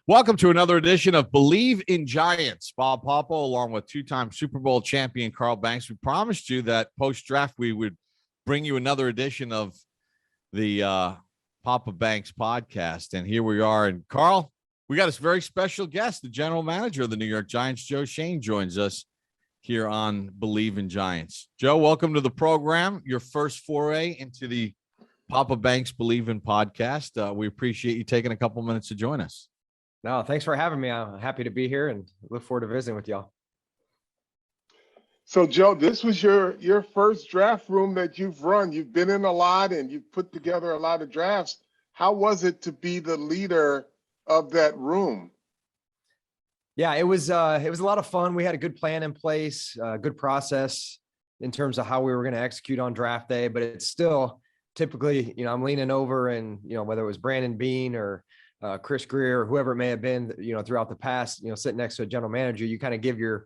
Welcome to another edition of Believe in Giants. Bob Popo, along with two-time Super Bowl champion Carl Banks. We promised you that post-draft we would bring you another edition of the Papa Banks podcast. And here we are. And Carl, we got a very special guest. The general manager of the New York Giants, Joe Schoen, joins us here on Believe in Giants. Joe, welcome to the program. Your first foray into the Papa Banks Believe in podcast. We appreciate you taking a couple minutes to join us. No, thanks for having me. I'm happy to be here and look forward to visiting with y'all. So, Joe, this was your first draft room that you've run. You've been in a lot and you've put together a lot of drafts. How was it to be the leader of that room? Yeah, it was a lot of fun. We had a good plan in place, good process in terms of how we were going to execute on draft day. But it's still typically, I'm leaning over and, whether it was Brandon Beane or Chris Greer or whoever it may have been, throughout the past, sitting next to a general manager, you kind of give your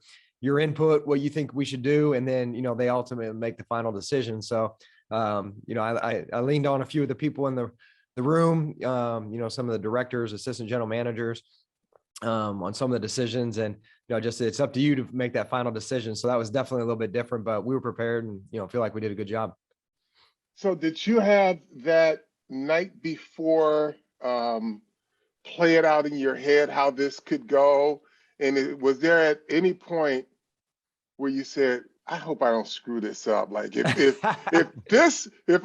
input, what you think we should do. And then, they ultimately make the final decision. So, I leaned on a few of the people in the room, some of the directors, assistant general managers, on some of the decisions, and, just, it's up to you to make that final decision. So that was definitely a little bit different, but we were prepared and, feel like we did a good job. So did you have that night before, play it out in your head how this could go? And was there at any point where you said, I hope I don't screw this up? Like if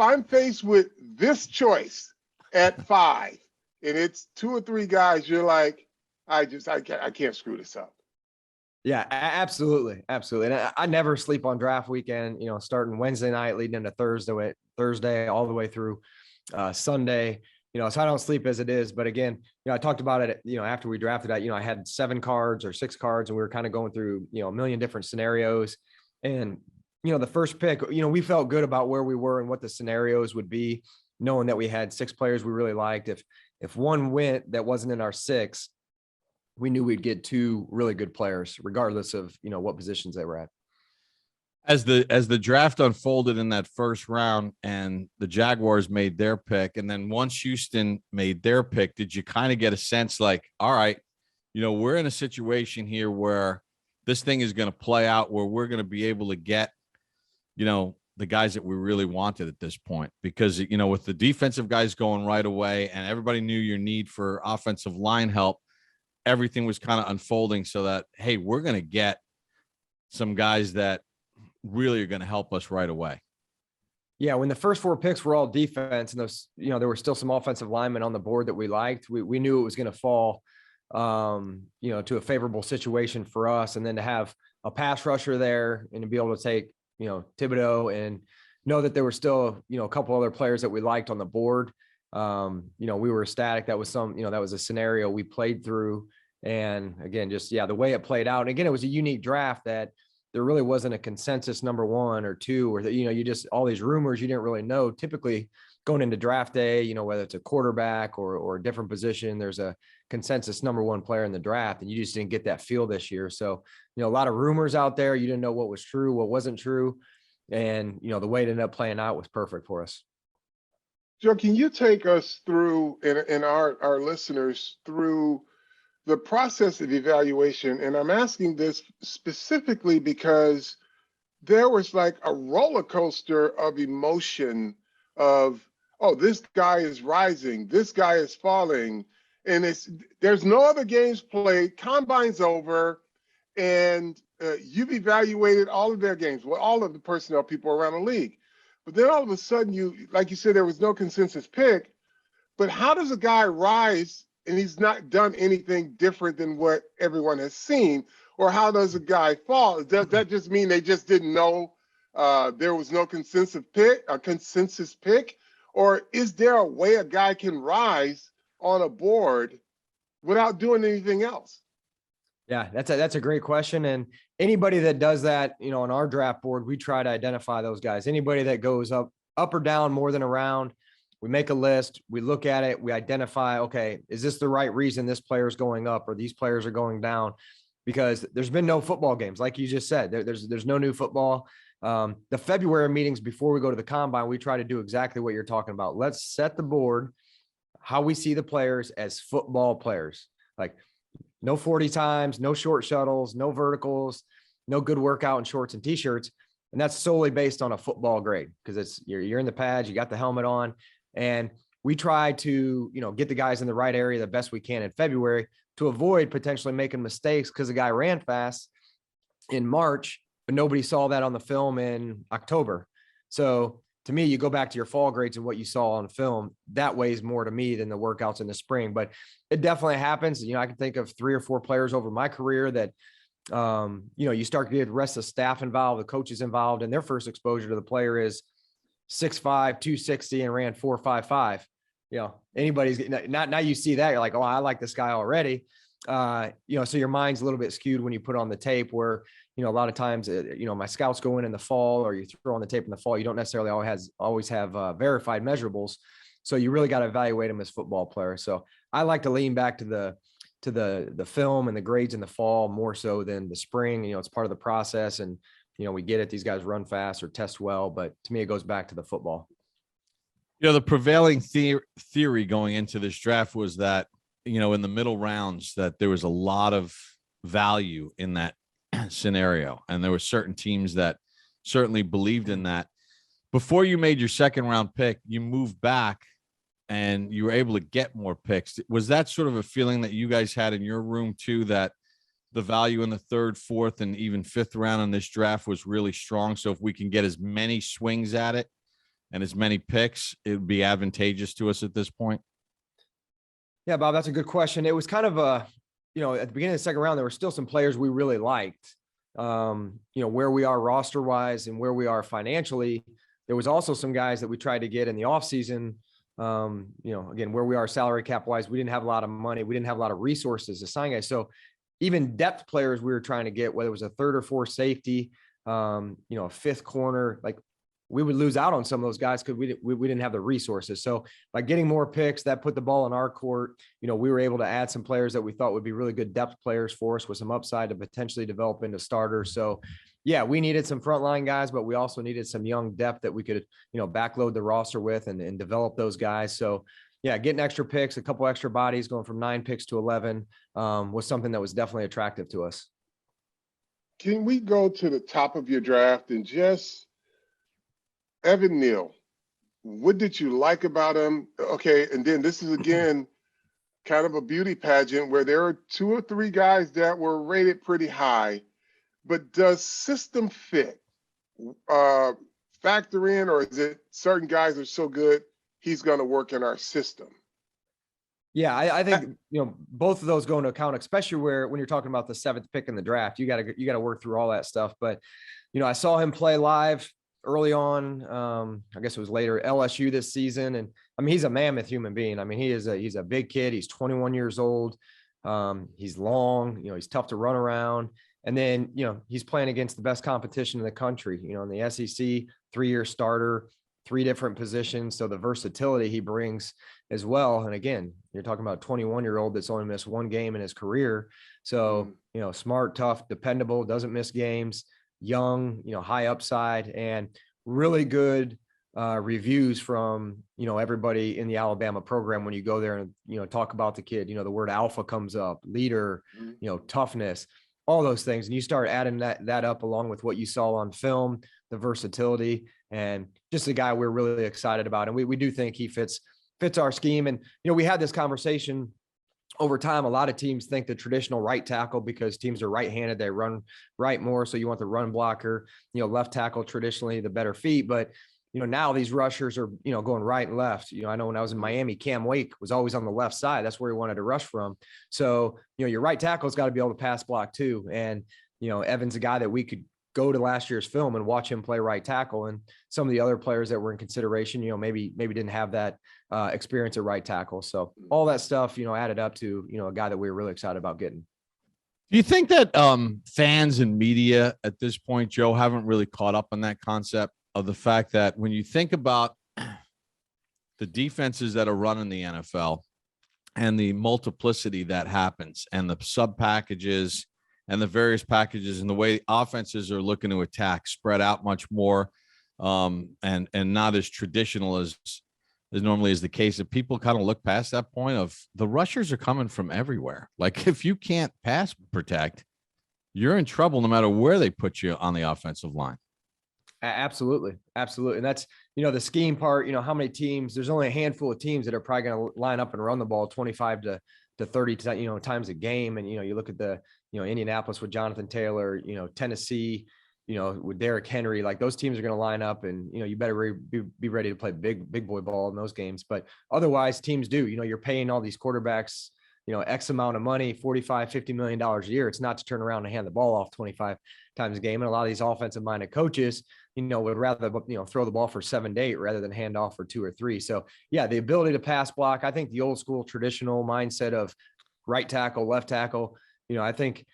I'm faced with this choice at 5 and it's 2 or 3 guys, you're like, I can't screw this up. Yeah, absolutely. Absolutely. And I never sleep on draft weekend, starting Wednesday night, leading into Thursday, all the way through Sunday. So I don't sleep as it is. But again, I talked about it, after we drafted that, I had 7 cards or 6 cards and we were kind of going through, a million different scenarios. And, the first pick, we felt good about where we were and what the scenarios would be, knowing that we had 6 players we really liked. If one went that wasn't in our 6, we knew we'd get 2 really good players, regardless of, what positions they were at. As the draft unfolded in that first round and the Jaguars made their pick, and then once Houston made their pick, did you kind of get a sense like, all right, we're in a situation here where this thing is going to play out, where we're going to be able to get, the guys that we really wanted at this point? Because, with the defensive guys going right away and everybody knew your need for offensive line help, everything was kind of unfolding so that, hey, we're going to get some guys that really are going to help us right away. Yeah, when the first 4 picks were all defense and those, there were still some offensive linemen on the board that we liked, we knew it was going to fall, to a favorable situation for us. And then to have a pass rusher there and to be able to take, Thibodeaux and know that there were still, a couple other players that we liked on the board. We were ecstatic. That was that was a scenario we played through. And again, just, the way it played out. And again, it was a unique draft that there really wasn't a consensus number 1 or 2, or that, you just, all these rumors you didn't really know. Typically going into draft day, whether it's a quarterback or a different position, there's a consensus number 1 player in the draft, and you just didn't get that feel this year. So, a lot of rumors out there. You didn't know what was true, what wasn't true. And, the way it ended up playing out was perfect for us. Joe, can you take us through and our listeners through the process of evaluation? And I'm asking this specifically because there was like a roller coaster of emotion of, oh, this guy is rising, this guy is falling, and there's no other games played, combine's over, and you've evaluated all of their games, well, all of the personnel people around the league. But then all of a sudden, like you said, there was no consensus pick. But how does a guy rise and he's not done anything different than what everyone has seen? Or how does a guy fall? Does that just mean they just didn't know there was no consensus pick? Or is there a way a guy can rise on a board without doing anything else? Yeah, that's a great question. And anybody that does that, on our draft board, we try to identify those guys. Anybody that goes up or down more than a round, we make a list, we look at it, we identify, okay, is this the right reason this player is going up or these players are going down? Because there's been no football games. Like you just said, there's no new football. The February meetings before we go to the combine, we try to do exactly what you're talking about. Let's set the board, how we see the players as football players. Like no 40 times, no short shuttles, no verticals, no good workout in shorts and t-shirts. And that's solely based on a football grade because you're in the pads, you got the helmet on. And we try to, get the guys in the right area the best we can in February to avoid potentially making mistakes because the guy ran fast in March, but nobody saw that on the film in October. So to me, you go back to your fall grades and what you saw on film, that weighs more to me than the workouts in the spring. But it definitely happens. I can think of 3 or 4 players over my career that, you start to get the rest of the staff involved, the coaches involved, and their first exposure to the player is 6'5", 260 and ran 4.55. Anybody's not now you see that, you're like, oh, I like this guy already. So your mind's a little bit skewed when you put on the tape where, a lot of times, my scouts go in the fall or you throw on the tape in the fall. You don't necessarily always have verified measurables. So you really got to evaluate them as football players. So I like to lean back to the film and the grades in the fall more so than the spring. It's part of the process and, we get it. These guys run fast or test well, but to me, it goes back to the football. The prevailing theory going into this draft was that, in the middle rounds, that there was a lot of value in that scenario. And there were certain teams that certainly believed in that. Before you made your second round pick, you moved back and you were able to get more picks. Was that sort of a feeling that you guys had in your room too, that the value in the 3rd, 4th, and even 5th round in this draft was really strong? So if we can get as many swings at it and as many picks, it would be advantageous to us at this point? Yeah, Bob, that's a good question. It was kind of at the beginning of the second round, there were still some players we really liked. Where we are roster wise and where we are financially. There was also some guys that we tried to get in the offseason. Again, where we are salary cap wise, we didn't have a lot of money. We didn't have a lot of resources to sign guys. So even depth players we were trying to get, whether it was a 3rd or 4th safety, a 5th corner, like we would lose out on some of those guys because we didn't have the resources. So by getting more picks, that put the ball in our court. We were able to add some players that we thought would be really good depth players for us with some upside to potentially develop into starters. So yeah, we needed some frontline guys, but we also needed some young depth that we could, backload the roster with and develop those guys. So yeah, getting extra picks, a couple extra bodies going from 9 picks to 11 was something that was definitely attractive to us. Can we go to the top of your draft and just Evan Neal? What did you like about him? Okay, and then this is again kind of a beauty pageant where there are 2 or 3 guys that were rated pretty high, but does system fit factor in, or is it certain guys are so good he's going to work in our system? Yeah, I think both of those go into account, especially when you're talking about the 7th pick in the draft. You got to work through all that stuff. But I saw him play live early on. I guess it was later LSU this season, and I mean he's a mammoth human being. I mean he's a big kid. He's 21 years old. He's long. He's tough to run around. And then he's playing against the best competition in the country. In the SEC, 3-year starter, 3 different positions. So the versatility he brings as well. And again, you're talking about a 21-year-old that's only missed 1 game in his career. So, smart, tough, dependable, doesn't miss games, young, high upside, and really good reviews from, everybody in the Alabama program. When you go there and, talk about the kid, the word alpha comes up, leader, toughness, all those things. And you start adding that up along with what you saw on film, the versatility, and just a guy we're really excited about. And we do think he fits our scheme. And, we had this conversation over time. A lot of teams think the traditional right tackle, because teams are right-handed, they run right more. So you want the run blocker, left tackle, traditionally the better feet. But, now these rushers are, going right and left. I know when I was in Miami, Cam Wake was always on the left side. That's where he wanted to rush from. So, your right tackle's got to be able to pass block too. And, Evan's a guy that we could go to last year's film and watch him play right tackle. And some of the other players that were in consideration, maybe didn't have that experience at right tackle. So all that stuff, added up to, a guy that we were really excited about getting. Do you think that fans and media at this point, Joe, haven't really caught up on that concept of the fact that when you think about the defenses that are running the NFL and the multiplicity that happens and the sub packages and the various packages and the way offenses are looking to attack, spread out much more, and not as traditional as normally is the case, if people kind of look past that point of the rushers are coming from everywhere. Like if you can't pass protect, you're in trouble no matter where they put you on the offensive line. Absolutely. Absolutely. And that's, the scheme part, how many teams, there's only a handful of teams that are probably going to line up and run the ball 25 to 30, times a game. And, you look at the, Indianapolis with Jonathan Taylor, Tennessee, with Derrick Henry, like those teams are going to line up and, you better be ready to play big boy ball in those games. But otherwise teams do, you're paying all these quarterbacks, X amount of money, $45-50 million a year. It's not to turn around and hand the ball off 25 times a game. And a lot of these offensive minded coaches, would rather, throw the ball for 7 to 8 rather than hand off for 2 or 3. So yeah, the ability to pass block, I think the old school traditional mindset of right tackle, left tackle, I think,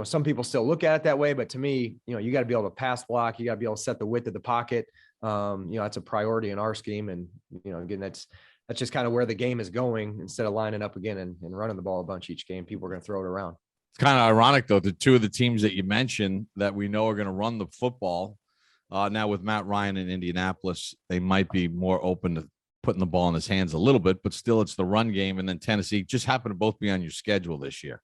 some people still look at it that way, but to me, you got to be able to pass block. You got to be able to set the width of the pocket. That's a priority in our scheme. And, again, that's just kind of where the game is going. Instead of lining up again and running the ball a bunch each game, people are going to throw it around. It's kind of ironic though, the two of the teams that you mentioned that we know are going to run the football now with Matt Ryan in Indianapolis, they might be more open to putting the ball in his hands a little bit, but still it's the run game. And then Tennessee just happen to both be on your schedule this year.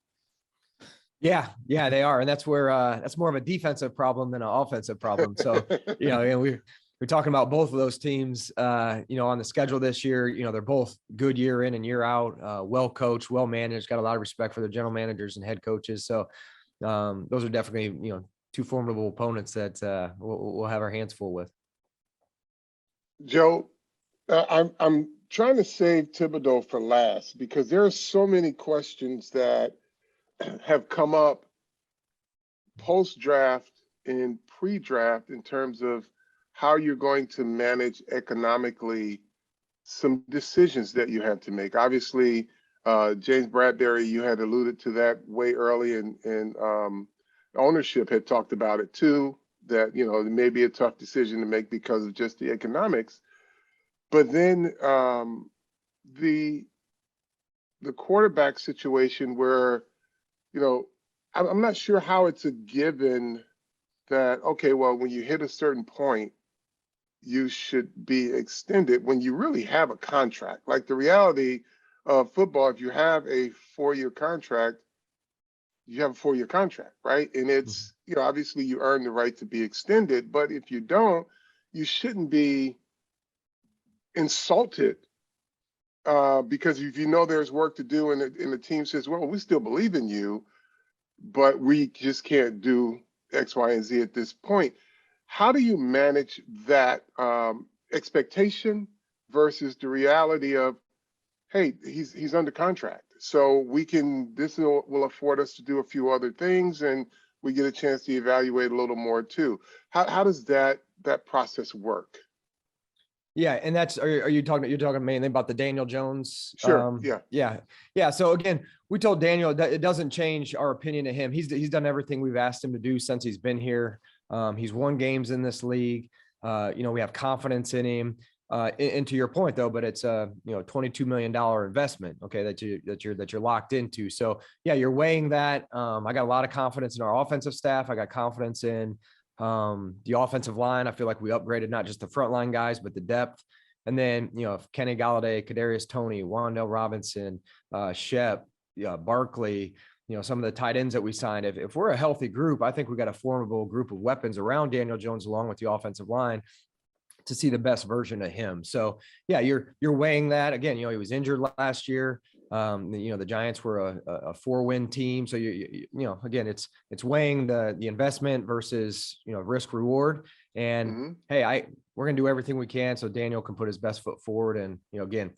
Yeah, they are. And that's where that's more of a defensive problem than an offensive problem. So, and we're talking about both of those teams, on the schedule this year. They're both good year in and year out, well coached, well managed, got a lot of respect for their general managers and head coaches. So those are definitely, two formidable opponents that we'll have our hands full with. Joe, I'm trying to save Thibodeaux for last because there are so many questions that have come up post-draft and pre-draft in terms of how you're going to manage economically some decisions that you have to make. Obviously, James Bradberry, you had alluded to that way early, and ownership had talked about it too, that, it may be a tough decision to make because of just the economics. But then the quarterback situation where, I'm not sure how it's a given that, okay, well, when you hit a certain point, you should be extended when you really have a contract. Like the reality of football, if you have a 4-year contract, you have a 4-year contract, right? And it's, obviously you earn the right to be extended, but if you don't, you shouldn't be insulted because if there's work to do and the team says, well, we still believe in you, but we just can't do X, Y, and Z at this point. How do you manage that expectation versus the reality of, hey, he's under contract, so this will afford us to do a few other things, and we get a chance to evaluate a little more too. How does that process work? Yeah, and you're talking mainly about the Daniel Jones? Sure. Yeah. So again, we told Daniel that it doesn't change our opinion of him. He's done everything we've asked him to do since he's been here. He's won games in this league. We have confidence in him. And to your point though, but it's a $22 million investment, okay, that you're locked into. So yeah, you're weighing that. I got a lot of confidence in our offensive staff. I got confidence in the offensive line. I feel like we upgraded not just the frontline guys, but the depth. And then, Kenny Galladay, Kadarius Toney, Wan'Dale Robinson, Shep, Barkley, some of the tight ends that we signed. If we're a healthy group, I think we got a formidable group of weapons around Daniel Jones, along with the offensive line, to see the best version of him. So yeah, you're weighing that. Again, he was injured last year. The Giants were a 4-win team. So again, it's weighing the investment versus, risk reward. And hey, we're going to do everything we can so Daniel can put his best foot forward. And, again,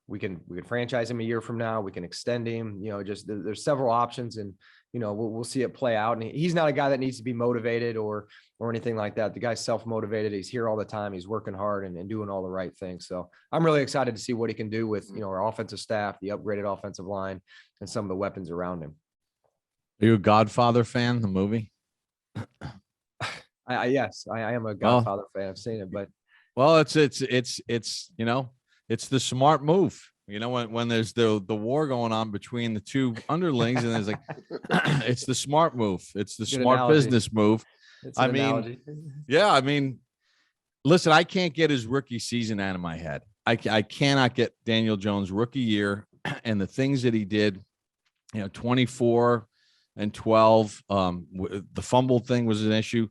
we can franchise him a year from now. We can extend him, just there's several options, and, we'll see it play out. And he's not a guy that needs to be motivated or anything like that. The guy's self-motivated. He's here all the time. He's working hard and doing all the right things. So I'm really excited to see what he can do with, our offensive staff, the upgraded offensive line, and some of the weapons around him. Are you a Godfather fan, the movie? Yes, I am a Godfather fan. I've seen it, but. Well, it's the smart move. When there's the war going on between the two underlings, and there's it's the smart move. It's the smart analogy. Business move. Analogy. Yeah, listen, I can't get his rookie season out of my head. I cannot get Daniel Jones rookie year and the things that he did, 24 and 12. The fumble thing was an issue.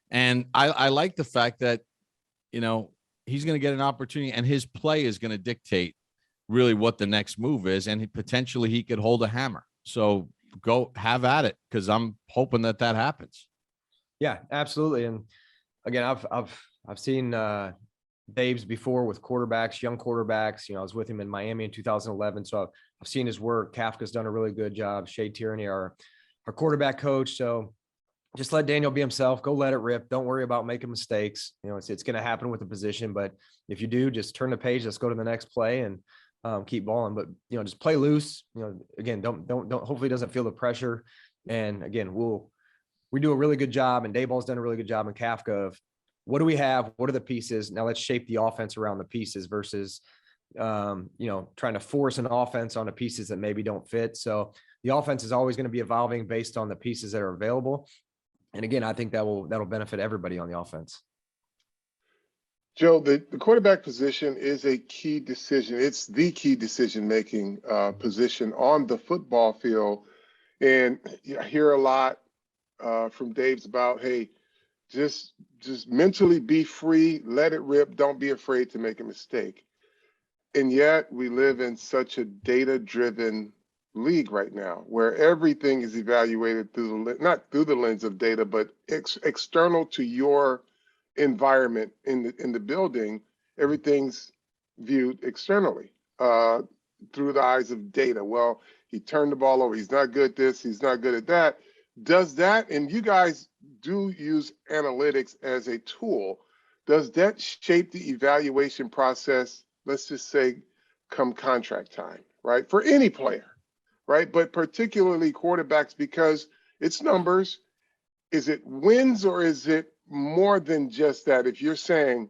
And I like the fact that, he's going to get an opportunity and his play is going to dictate really what the next move is. And potentially he could hold a hammer. So go have at it, because I'm hoping that happens. Yeah, absolutely. And again, I've seen Thibs before with quarterbacks, young quarterbacks. I was with him in Miami in 2011. So I've seen his work. Kafka's done a really good job. Shea Tierney, our quarterback coach. So just let Daniel be himself. Go let it rip. Don't worry about making mistakes. It's going to happen with the position. But if you do, just turn the page. Let's go to the next play and keep balling. But just play loose. Again, don't. Hopefully, he doesn't feel the pressure. And again, we do a really good job, and Dayball's done a really good job in Kafka of what do we have? What are the pieces? Now let's shape the offense around the pieces versus, trying to force an offense on the pieces that maybe don't fit. So the offense is always going to be evolving based on the pieces that are available. And again, I think that'll benefit everybody on the offense. Joe, the quarterback position is a key decision. It's the key decision-making position on the football field. And I hear a lot from Dave's about, hey, just mentally be free, let it rip, don't be afraid to make a mistake. And yet we live in such a data-driven league right now where everything is evaluated not through the lens of data, but external to your environment in the building. Everything's viewed externally through the eyes of data. Well, he turned the ball over. He's not good at this. He's not good at that. Does that, and you guys do use analytics as a tool, does that shape the evaluation process, let's just say, come contract time, right? For any player, right? But particularly quarterbacks, because it's numbers. Is it wins or is it more than just that? If you're saying,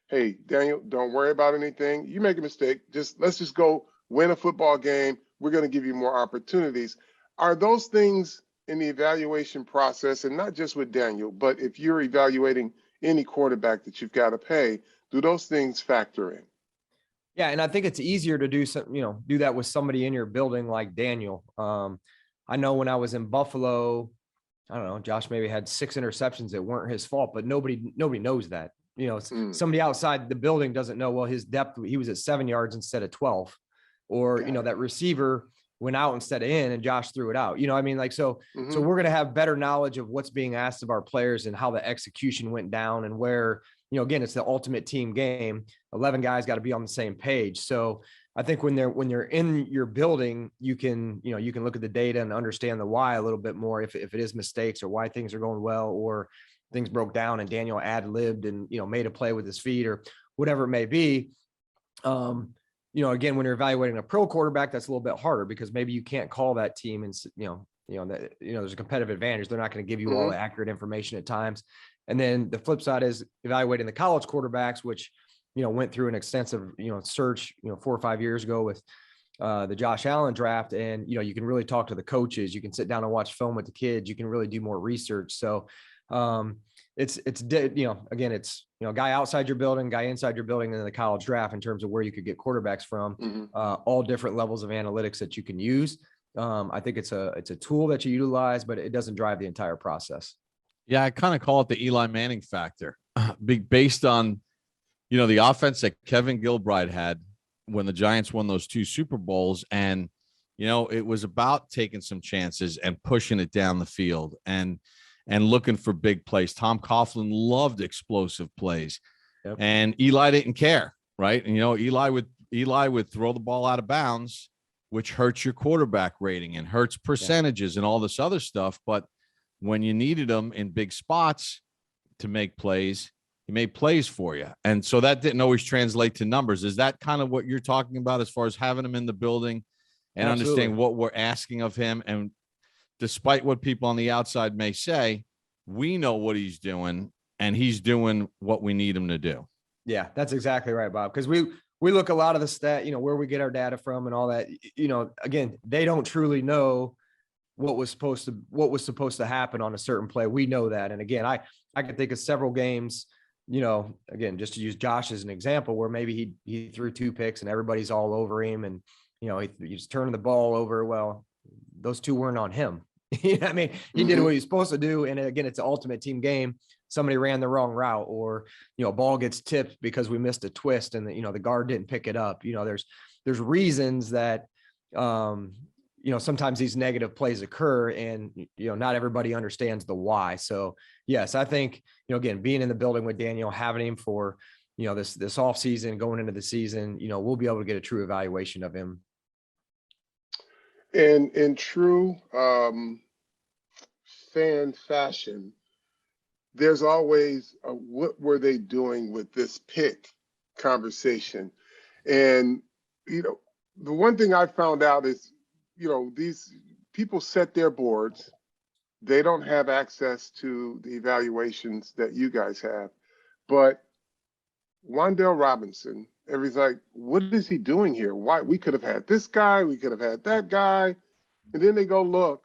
hey, Daniel, don't worry about anything. You make a mistake. Let's just go win a football game. We're going to give you more opportunities. Are those things in the evaluation process, and not just with Daniel, but if you're evaluating any quarterback that you've got to pay, do those things factor in? Yeah, and I think it's easier to do that with somebody in your building like Daniel. I know when I was in Buffalo, I don't know, Josh maybe had 6 interceptions that weren't his fault, but nobody knows that. Somebody outside the building doesn't know, well, his depth, he was at 7 yards instead of 12, or that receiver went out instead of in and Josh threw it out. So we're going to have better knowledge of what's being asked of our players and how the execution went down and where, again, it's the ultimate team game. 11 guys got to be on the same page. So I think when you're in your building, you can look at the data and understand the why a little bit more, if it is mistakes or why things are going well, or things broke down and Daniel ad-libbed and, made a play with his feet or whatever it may be. Again, when you're evaluating a pro quarterback, that's a little bit harder because maybe you can't call that team and, there's a competitive advantage. They're not going to give you all the accurate information at times. And then the flip side is evaluating the college quarterbacks, which, went through an extensive, search, 4 or 5 years ago with the Josh Allen draft. And, you can really talk to the coaches. You can sit down and watch film with the kids. You can really do more research. So it's a guy outside your building, guy inside your building, and then the college draft in terms of where you could get quarterbacks from, all different levels of analytics that you can use. I think it's a tool that you utilize, but it doesn't drive the entire process. Yeah, I kind of call it the Eli Manning factor, based on, the offense that Kevin Gilbride had when the Giants won those 2 Super Bowls. And, it was about taking some chances and pushing it down the field and looking for big plays. Tom Coughlin loved explosive plays, and Eli didn't care, right? And, Eli would throw the ball out of bounds, which hurts your quarterback rating and hurts percentages and all this other stuff. But when you needed him in big spots to make plays, he made plays for you. And so that didn't always translate to numbers. Is that kind of what you're talking about as far as having him in the building and understanding what we're asking of him? And despite what people on the outside may say, we know what he's doing, and he's doing what we need him to do. Yeah, that's exactly right, Bob. Because we look a lot of the stat, where we get our data from and all that, again, they don't truly know what was supposed to happen on a certain play. We know that. And again, I can think of several games again, just to use Josh as an example, where maybe he threw 2 picks and everybody's all over him, and he's turning the ball over. Well, those 2 weren't on him. I mean, he did what he's supposed to do, and again, it's an ultimate team game. Somebody ran the wrong route, or a ball gets tipped because we missed a twist and the guard didn't pick it up. There's reasons that sometimes these negative plays occur, and not everybody understands the why. So yes, I think again, being in the building with Daniel, having him for this off season, going into the season, we'll be able to get a true evaluation of him. And in true fan fashion, there's always what were they doing with this pick conversation. And the one thing I found out is these people set their boards. They don't have access to the evaluations that you guys have. But Wan'Dale Robinson, everybody's like, what is he doing here? Why? We could have had this guy, we could have had that guy. And then they go look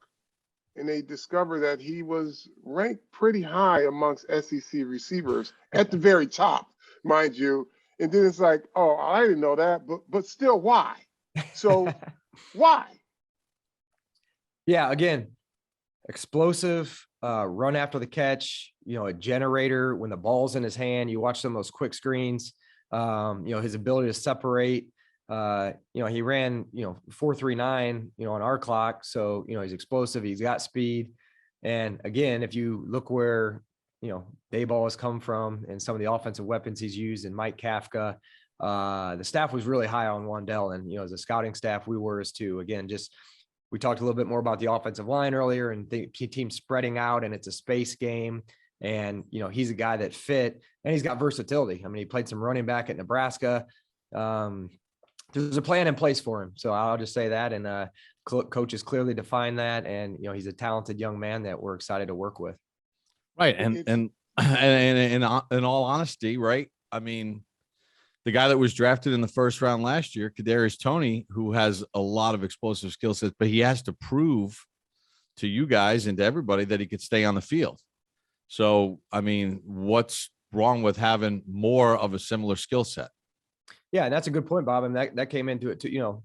and they discover that he was ranked pretty high amongst SEC receivers at the very top, mind you. And then it's like, oh, I didn't know that, but still, why? So why? Yeah, again, explosive, run after the catch, a generator when the ball's in his hand. You watch some of those quick screens, his ability to separate. He ran, 4.39, on our clock. So, he's explosive. He's got speed. And again, if you look where, Dayball has come from and some of the offensive weapons he's used, and Mike Kafka, the staff was really high on Wan'Dale. And, as a scouting staff, we were as too. Again, we talked a little bit more about the offensive line earlier, and the team spreading out, and it's a space game. And, he's a guy that fit, and he's got versatility. I mean, he played some running back at Nebraska. There's a plan in place for him. So I'll just say that. And coaches clearly define that. And, he's a talented young man that we're excited to work with. Right. And in all honesty, right. I mean, the guy that was drafted in the first round last year, Kadarius Toney, who has a lot of explosive skill sets, but he has to prove to you guys and to everybody that he could stay on the field. So, I mean, what's wrong with having more of a similar skill set? Yeah, and that's a good point, Bob. And that came into it too.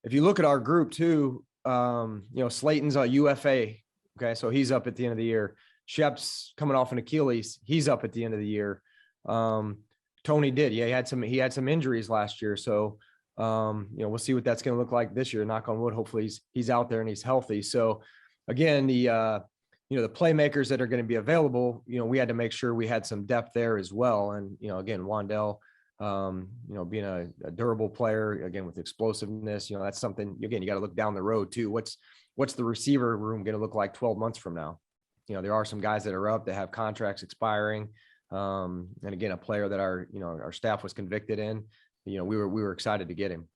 If you look at our group too, Slayton's a UFA. Okay, so he's up at the end of the year. Shep's coming off an Achilles. He's up at the end of the year. Toney did. Yeah, he had some injuries last year. So we'll see what that's going to look like this year. Knock on wood. Hopefully he's out there and he's healthy. So again, the playmakers that are going to be available, we had to make sure we had some depth there as well. And again, Wan'Dale, being a durable player, again, with explosiveness, that's something, again, you got to look down the road too. What's the receiver room going to look like 12 months from now? There are some guys that are up that have contracts expiring. And again, a player that our staff was convicted in, we were excited to get him.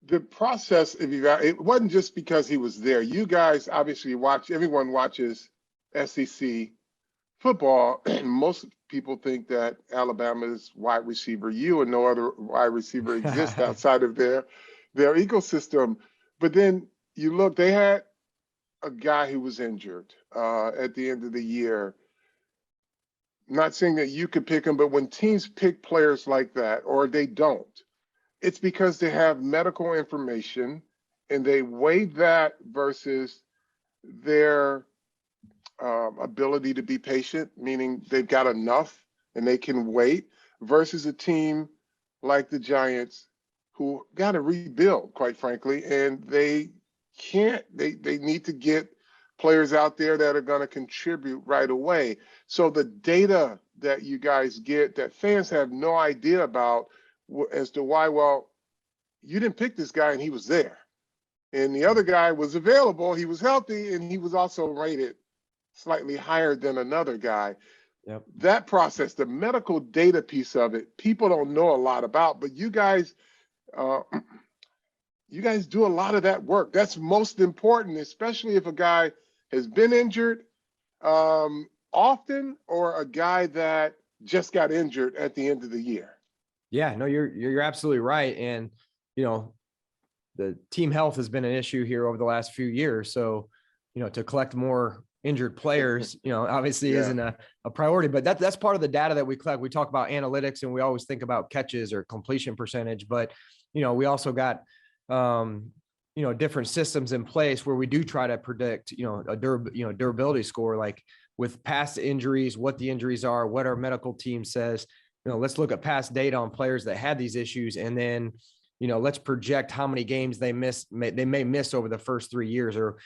The process of it wasn't just because he was there. You guys obviously everyone watches SEC football, and most people think that Alabama's wide receiver, and no other wide receiver exists outside of their ecosystem. But then you look, they had a guy who was injured at the end of the year. Not saying that you could pick him, but when teams pick players like that, or they don't, it's because they have medical information and they weigh that versus their ability to be patient, meaning they've got enough and they can wait, versus a team like the Giants who got to rebuild, quite frankly, and they need to get players out there that are going to contribute right away. So the data that you guys get that fans have no idea about as to why, well, you didn't pick this guy and he was there. And the other guy was available, he was healthy, and he was also rated slightly higher than another guy. Yep. That process, the medical data piece of it, people don't know a lot about, but you guys do a lot of that work. That's most important, especially if a guy has been injured often, or a guy that just got injured at the end of the year. Yeah, no, you're absolutely right. And, the team health has been an issue here over the last few years. So, to collect more injured players, obviously Yeah. isn't a priority, but that's part of the data that we collect. We talk about analytics and we always think about catches or completion percentage, but, we also got, different systems in place where we do try to predict, a durability score, like with past injuries, what the injuries are, what our medical team says. Let's look at past data on players that had these issues, and then, let's project how many games they may miss over the first 3 years, or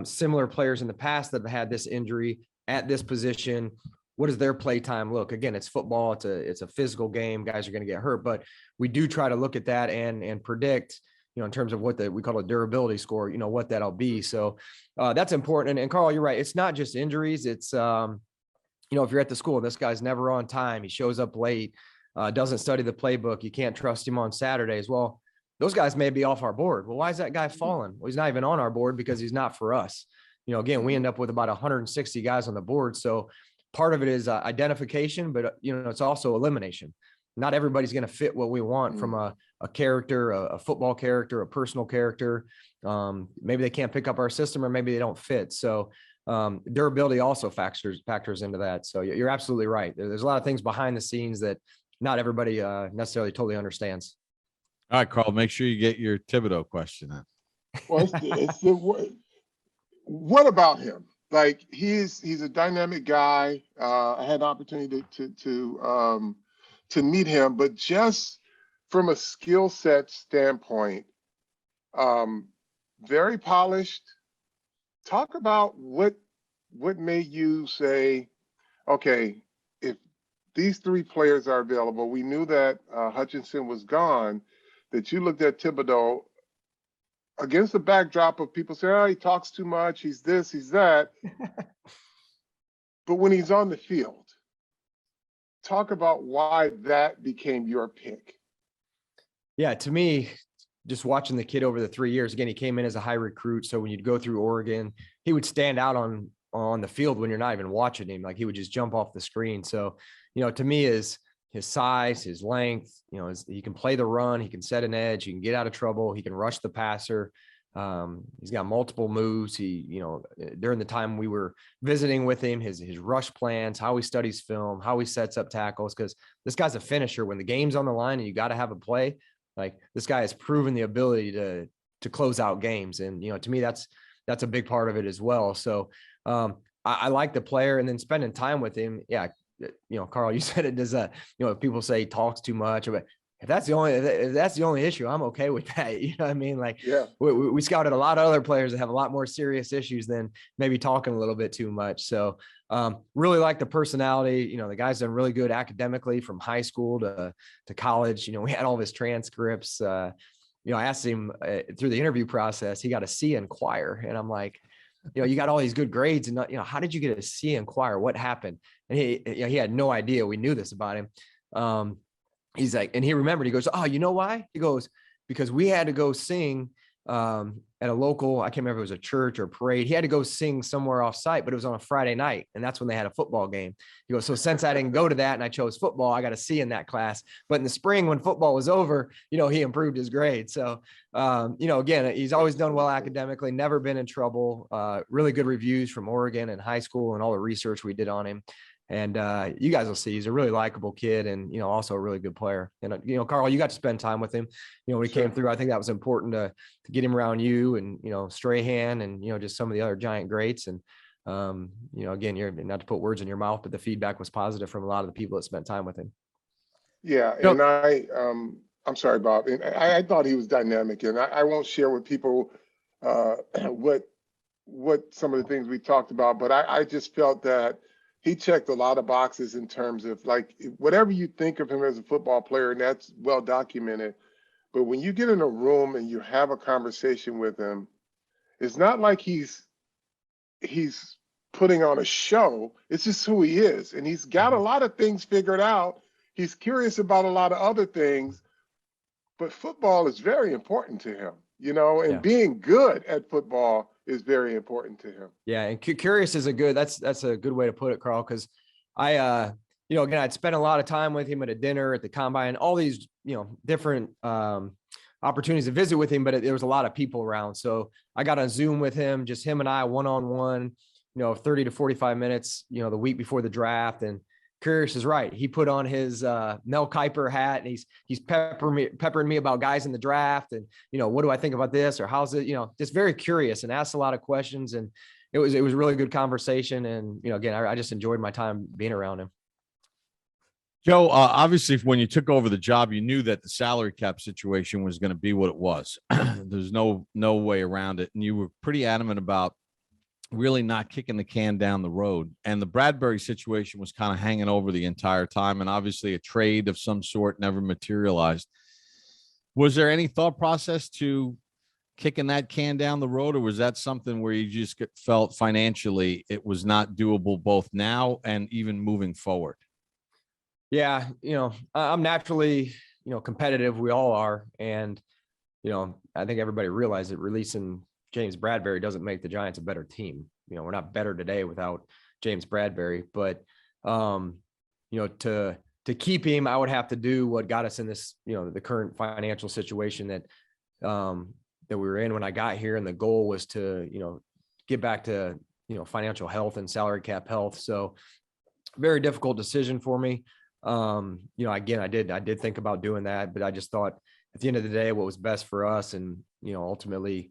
similar players in the past that have had this injury at this position. What does their play time look? Again, it's football. It's a physical game. Guys are going to get hurt, but we do try to look at that and predict, in terms of what we call a durability score, what that'll be. So that's important. And Carl, you're right. It's not just injuries. It's, if you're at the school, this guy's never on time, he shows up late, doesn't study the playbook, you can't trust him on Saturdays. Well, those guys may be off our board. Well, why is that guy falling? Well, he's not even on our board because he's not for us. Again, we end up with about 160 guys on the board. So part of it is identification, but it's also elimination. Not everybody's going to fit what we want from a character, a football character, a personal character. Maybe they can't pick up our system, or maybe they don't fit. So durability also factors into that. So you're absolutely right. There's a lot of things behind the scenes that not everybody necessarily totally understands. All right, Carl, make sure you get your Thibodeaux question in. Well, what about him? Like, he's a dynamic guy. I had an opportunity to meet him, but just from a skill set standpoint, very polished. Talk about what made you say, okay, if these 3 players are available, we knew that Hutchinson was gone, that you looked at Thibodeaux against the backdrop of people saying, oh, he talks too much, he's this, he's that. But when he's on the field, talk about why that became your pick. Yeah, to me, just watching the kid over the 3 years, again, he came in as a high recruit. So when you'd go through Oregon, he would stand out on the field when you're not even watching him. Like, he would just jump off the screen. So, to me, is his size, his length, he can play the run, he can set an edge, he can get out of trouble, he can rush the passer. He's got multiple moves. He, during the time we were visiting with him, his rush plans, how he studies film, how he sets up tackles, because this guy's a finisher. When the game's on the line and you got to have a play, like, this guy has proven the ability to close out games. And, to me, that's a big part of it as well. So I like the player, and then spending time with him. Yeah. Carl, you said it does, if people say he talks too much, but if that's the only issue, I'm okay with that. You know what I mean? Like, yeah, we scouted a lot of other players that have a lot more serious issues than maybe talking a little bit too much. So really like the personality. The guy's done really good academically from high school to college. We had all of his transcripts. I asked him through the interview process, he got a C in choir, and I'm like, you got all these good grades, and how did you get a C in choir? What happened? And he had no idea. We knew this about him. He's like, and he remembered, he goes, oh, you know why? He goes, because we had to go sing at a local, I can't remember if it was a church or a parade. He had to go sing somewhere off site, but it was on a Friday night, and that's when they had a football game. He goes, so since I didn't go to that and I chose football, I got a C in that class. But in the spring, when football was over, he improved his grade. So, again, he's always done well academically, never been in trouble. Really good reviews from Oregon and high school and all the research we did on him. And you guys will see, he's a really likable kid, and, also a really good player. And, Carl, you got to spend time with him, when he came through. I think that was important to get him around you and, Strahan and, just some of the other giant greats. And, again, you're not to put words in your mouth, but the feedback was positive from a lot of the people that spent time with him. Yeah. And I'm sorry, Bob. And I thought he was dynamic, and I won't share with people what some of the things we talked about, but I just felt that he checked a lot of boxes in terms of, like, whatever you think of him as a football player, and that's well documented. But when you get in a room and you have a conversation with him, it's not like he's putting on a show. It's just who he is. And he's got a lot of things figured out. He's curious about a lot of other things, but football is very important to him, and being good at football is very important to him. Yeah. And curious is that's a good way to put it, Carl. Cause I, again, I'd spent a lot of time with him at a dinner, at the combine, all these, different opportunities to visit with him, but there was a lot of people around. So I got on Zoom with him, just him and I, one-on-one, 30 to 45 minutes, the week before the draft. And Curious is right. He put on his Mel Kiper hat, and he's peppering me about guys in the draft. And, what do I think about this, or how's it, just very curious and asked a lot of questions. And it was a really good conversation. And, again, I just enjoyed my time being around him. Joe, obviously, when you took over the job, you knew that the salary cap situation was going to be what it was. There's no way around it. And you were pretty adamant about really not kicking the can down the road. And the Bradberry situation was kind of hanging over the entire time. And obviously a trade of some sort never materialized. Was there any thought process to kicking that can down the road, or was that something where you just felt financially it was not doable both now and even moving forward? Yeah. I'm naturally, competitive. We all are. And, I think everybody realized that releasing James Bradberry doesn't make the Giants a better team. We're not better today without James Bradberry, but, to keep him, I would have to do what got us in this, the current financial situation that we were in when I got here. And the goal was to, get back to, financial health and salary cap health. So very difficult decision for me. Again, I did think about doing that, but I just thought at the end of the day, what was best for us and, ultimately,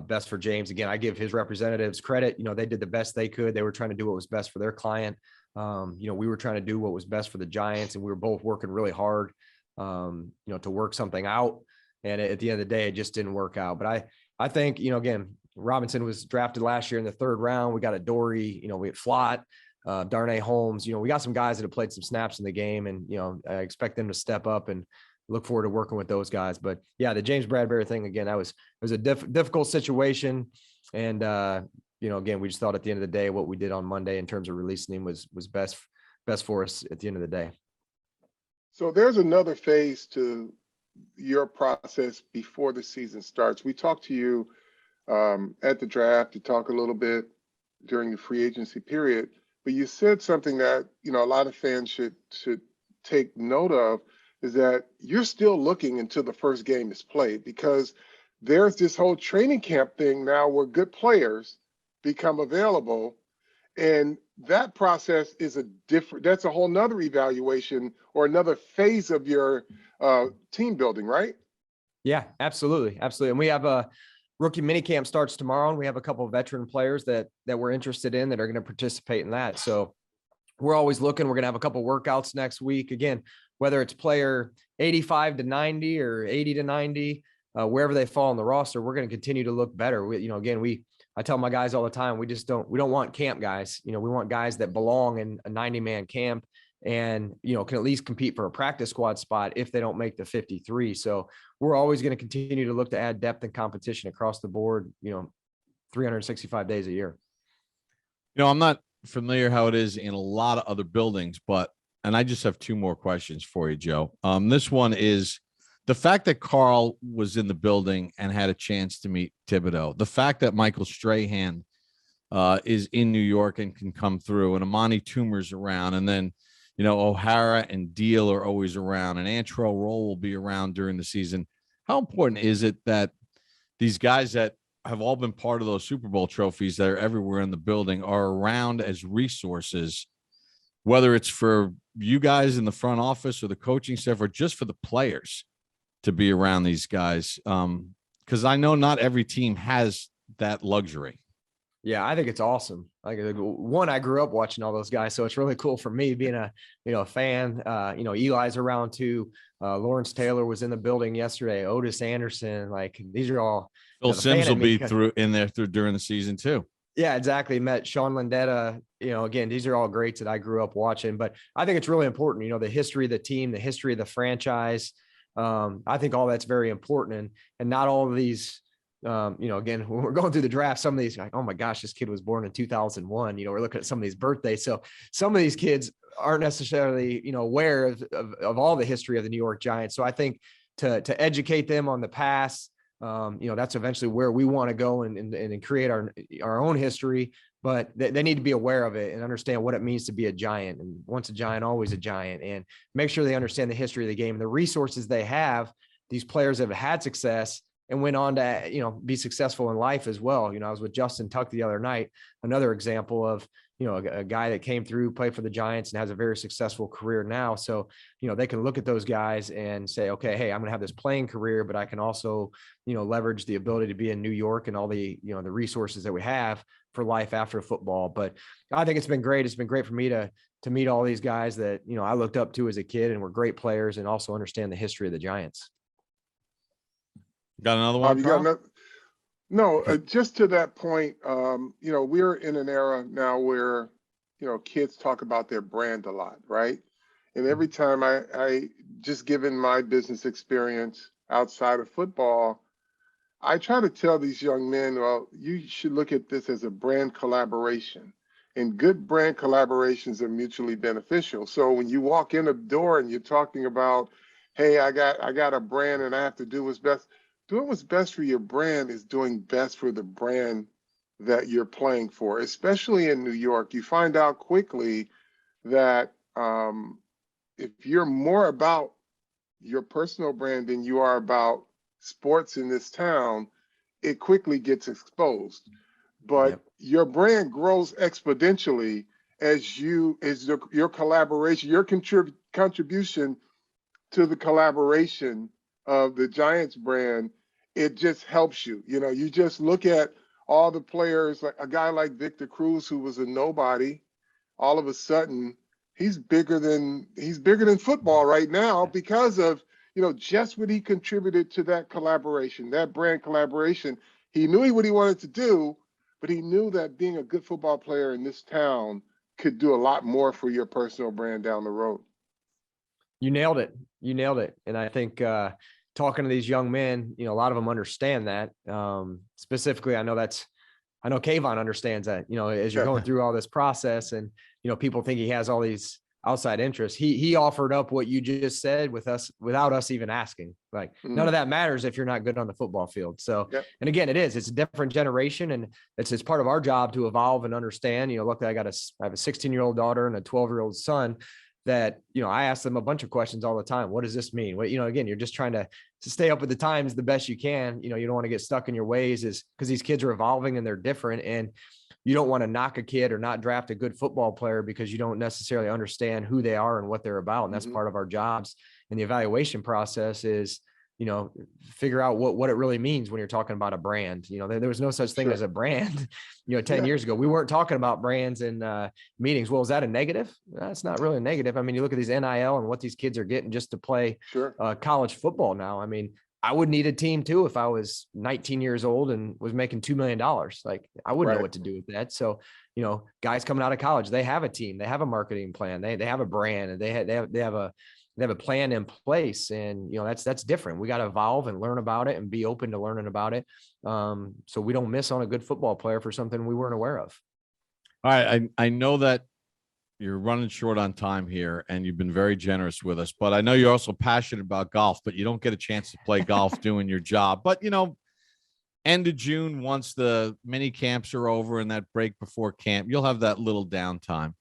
best for James. Again, I give his representatives credit. They did the best they could. They were trying to do what was best for their client. We were trying to do what was best for the Giants, and we were both working really hard, to work something out. And at the end of the day, it just didn't work out. But I think, again, Robinson was drafted last year in the 3rd round. We got a Dory, we had Flott, Darnay Holmes. We got some guys that have played some snaps in the game, and, I expect them to step up, and look forward to working with those guys. But yeah, the James Bradberry thing, again, it was a difficult situation. And, again, we just thought at the end of the day, what we did on Monday in terms of releasing him was best for us at the end of the day. So there's another phase to your process before the season starts. We talked to you at the draft, to talk a little bit during the free agency period, but you said something that, a lot of fans should take note of, is that you're still looking until the first game is played, because there's this whole training camp thing now where good players become available. And that process is that's a whole nother evaluation or another phase of your team building, right? Yeah, absolutely. Absolutely. And we have a rookie minicamp starts tomorrow, and we have a couple of veteran players that we're interested in that are going to participate in that. So we're always looking. We're going to have a couple of workouts next week. Again, whether it's player 85 to 90 or 80 to 90, wherever they fall on the roster, we're going to continue to look better. I tell my guys all the time, we don't want camp guys. We want guys that belong in a 90-man camp and, can at least compete for a practice squad spot if they don't make the 53. So we're always going to continue to look to add depth and competition across the board, 365 days a year. I'm not familiar how it is in a lot of other buildings, and I just have 2 more questions for you, Joe. This one is the fact that Carl was in the building and had a chance to meet Thibodeaux, the fact that Michael Strahan is in New York and can come through, and Amani Toomer's around, and then, O'Hara and Neal are always around, and Antrell Roll will be around during the season. How important is it that these guys that have all been part of those Super Bowl trophies that are everywhere in the building are around as resources, whether it's for you guys in the front office or the coaching staff, or just for the players to be around these guys? Because I know not every team has that luxury. Yeah, I think it's awesome. I grew up watching all those guys, so it's really cool for me being a fan. Eli's around too. Lawrence Taylor was in the building yesterday. Otis Anderson, these are all. Phil Simms will be during the season too. Yeah, exactly. Met Sean Landetta. Again, these are all greats that I grew up watching. But I think it's really important. The history of the team, the history of the franchise. I think all that's very important, and not all of these. Again, when we're going through the draft, some of these, like, oh my gosh, this kid was born in 2001. We're looking at some of these birthdays. So some of these kids aren't necessarily, aware of all the history of the New York Giants. So I think to educate them on the past, that's eventually where we want to go and create our own history. But they need to be aware of it and understand what it means to be a Giant. And once a Giant, always a Giant. And make sure they understand the history of the game, the resources they have. These players have had success, and went on to, you know, be successful in life as well. You know, I was with Justin Tuck the other night, another example of, you know, a guy that came through, played for the Giants and has a very successful career now. So, you know, they can look at those guys and say, okay, hey, I'm going to have this playing career, but I can also, you know, leverage the ability to be in New York and all the, you know, the resources that we have for life after football. But I think it's been great. It's been great for me to meet all these guys that, you know, I looked up to as a kid and were great players, and also understand the history of the Giants. Got another one? You got another? No, just to that point, you know, we're in an era now where, you know, kids talk about their brand a lot, right? And every time I just given my business experience outside of football, I try to tell these young men, well, you should look at this as a brand collaboration. And good brand collaborations are mutually beneficial. So when you walk in the door and you're talking about, hey, I got a brand and I have to do what's best. Doing what's best for your brand is doing best for the brand that you're playing for, especially in New York. You find out quickly that if you're more about your personal brand than you are about sports in this town, it quickly gets exposed. But your brand grows exponentially as your collaboration, your contribution to the collaboration of the Giants brand, it just helps you. You know, you just look at all the players, like a guy like Victor Cruz, who was a nobody, all of a sudden he's bigger than football right now because of, you know, just what he contributed to that collaboration, that brand collaboration. He knew what he wanted to do, but he knew that being a good football player in this town could do a lot more for your personal brand down the road. You nailed it. You nailed it. And I think talking to these young men, you know, a lot of them understand that. Specifically, I know Kayvon understands that, you know, as you're going through all this process and, you know, people think he has all these outside interests. He offered up what you just said with us without us even asking. Like none of that matters if you're not good on the football field. So, and again, it's a different generation, and it's part of our job to evolve and understand. You know, luckily I have a 16-year-old daughter and a 12-year-old son that, you know, I ask them a bunch of questions all the time. What does this mean? What, you know, again, you're just trying to stay up with the times the best you can. You know, you don't want to get stuck in your ways, is because these kids are evolving and they're different, and you don't want to knock a kid or not draft a good football player because you don't necessarily understand who they are and what they're about. And that's part of our jobs. And the evaluation process is, you know, figure out what it really means when you're talking about a brand. You know, there was no such thing as a brand, you know, 10 years ago. We weren't talking about brands in meetings. Well, is that a negative? That's not really a negative. I mean, you look at these NIL and what these kids are getting just to play college football now. I mean, I would need a team too if I was 19 years old and was making $2 million. Like I wouldn't know what to do with that. So, you know, guys coming out of college, they have a team, they have a marketing plan, they have a brand, and they have a plan in place. And, you know, that's different. We got to evolve and learn about it and be open to learning about it. So we don't miss on a good football player for something we weren't aware of. All right. I know that you're running short on time here, and you've been very generous with us, but I know you're also passionate about golf, but you don't get a chance to play golf doing your job. But, you know, end of June, once the mini camps are over and that break before camp, you'll have that little downtime.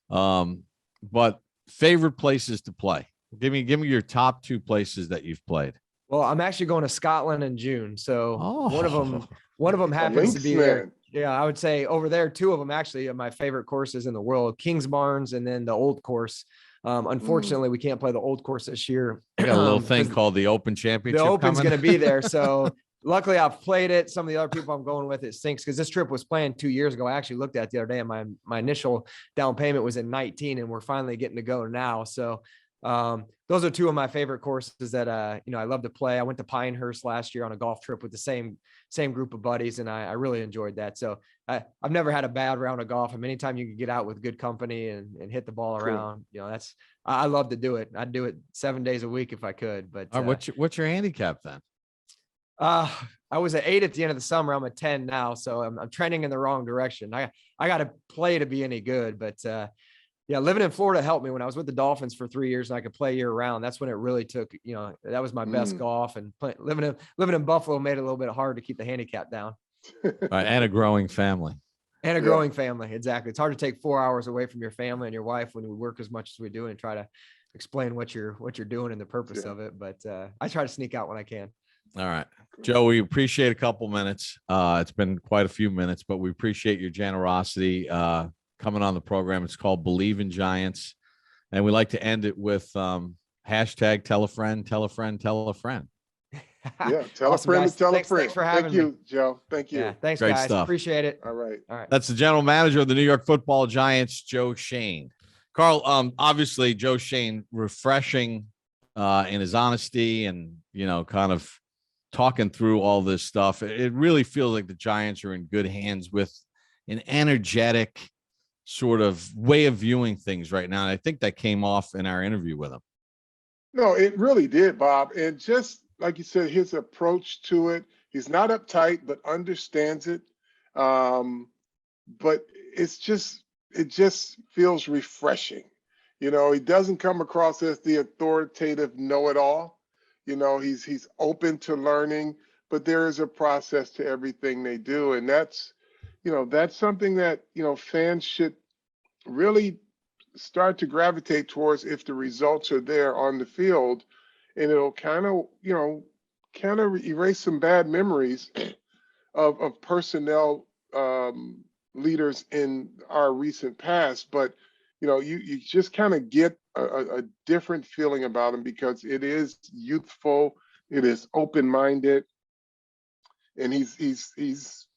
But favorite places to play? Give me your top 2 places that you've played. Well, I'm actually going to Scotland in June. So one of them happens to be there. Yeah, I would say over there, 2 of them actually are my favorite courses in the world, Kingsbarns and then the Old Course. Unfortunately, we can't play the Old Course this year. We got a little thing called the Open Championship. The Open's going to be there. So luckily I've played it. Some of the other people I'm going with, it stinks because this trip was planned 2 years ago. I actually looked at it the other day, and my initial down payment was in 19, and we're finally getting to go now. So those are 2 of my favorite courses that, you know, I love to play. I went to Pinehurst last year on a golf trip with the same group of buddies, and I really enjoyed that. So I've never had a bad round of golf. I mean, anytime you can get out with good company and hit the ball around, you know, I love to do it. I'd do it 7 days a week if I could. But what's your handicap then? I was at 8 at the end of the summer. I'm at 10 now. So I'm trending in the wrong direction. I got to play to be any good, but, yeah, living in Florida helped me. When I was with the Dolphins for 3 years and I could play year round, that's when it really took, you know, that was my best golf, and living in Buffalo made it a little bit hard to keep the handicap down. And a growing family. And a growing family. Exactly. It's hard to take 4 hours away from your family and your wife when we work as much as we do and try to explain what you're doing and the purpose of it. But I try to sneak out when I can. All right. Joe, we appreciate a couple minutes. It's been quite a few minutes, but we appreciate your generosity coming on the program. It's called Believe in Giants. And we like to end it with hashtag tell a friend, tell a friend, tell a friend. Yeah, tell Awesome, a friend guys. to tell Thanks a friend. for having Thank you, me. Joe. Thank you. Yeah, thanks, Great guys. stuff. Appreciate it. All right. All right. That's the general manager of the New York Football Giants, Joe Schoen. Carl, obviously Joe Schoen, refreshing in his honesty and, kind of talking through all this stuff. It really feels like the Giants are in good hands with an energetic sort of way of viewing things right now. And I think that came off in our interview with him. No, it really did, Bob. And just like you said, his approach to it, he's not uptight, but understands it. But it just feels refreshing. He doesn't come across as the authoritative know-it-all. He's open to learning, but there is a process to everything they do. And that's something that, fans should really start to gravitate towards if the results are there on the field, and it'll kind of erase some bad memories of personnel leaders in our recent past. But you just kind of get a different feeling about him because it is youthful, it is open-minded, and he's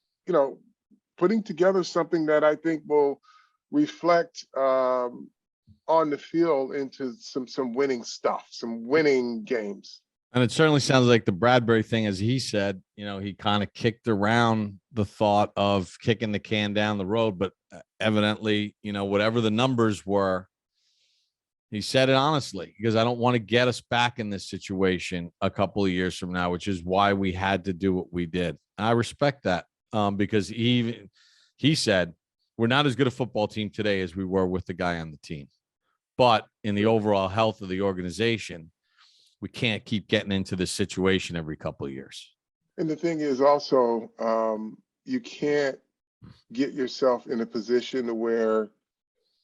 putting together something that I think will reflect on the field into some winning stuff, some winning games. And it certainly sounds like the Bradberry thing, as he said, he kind of kicked around the thought of kicking the can down the road, but evidently, whatever the numbers were, he said it honestly, because I don't want to get us back in this situation a couple of years from now, which is why we had to do what we did. I respect that because he said, we're not as good a football team today as we were with the guy on the team. But in the overall health of the organization, we can't keep getting into this situation every couple of years. And the thing is also, you can't get yourself in a position to where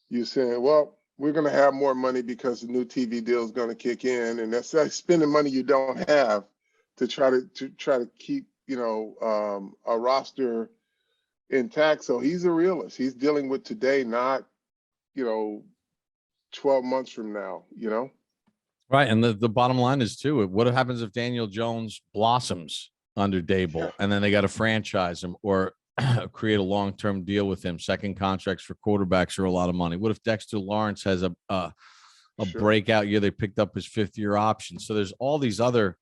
you're saying, well, we're going to have more money because the new TV deal is going to kick in. And that's like spending money you don't have to try to keep, a roster intact. So he's a realist. He's dealing with today, not, 12 months from now, Right. And the bottom line is, too, what happens if Daniel Jones blossoms under Dable and then they got to franchise him or create a long-term deal with him? Second contracts for quarterbacks are a lot of money. What if Dexter Lawrence has a breakout year? They picked up his fifth-year option. So there's all these other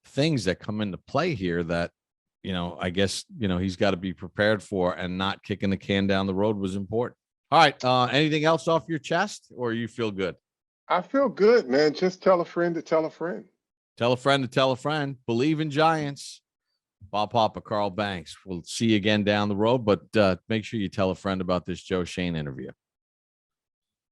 things that come into play here that, I guess, he's got to be prepared for, and not kicking the can down the road was important. All right. Anything else off your chest, or you feel good? I feel good, man. Just tell a friend to tell a friend. Tell a friend to tell a friend. Believe in Giants. Bob Papa, Carl Banks. We'll see you again down the road, but make sure you tell a friend about this Joe Schoen interview.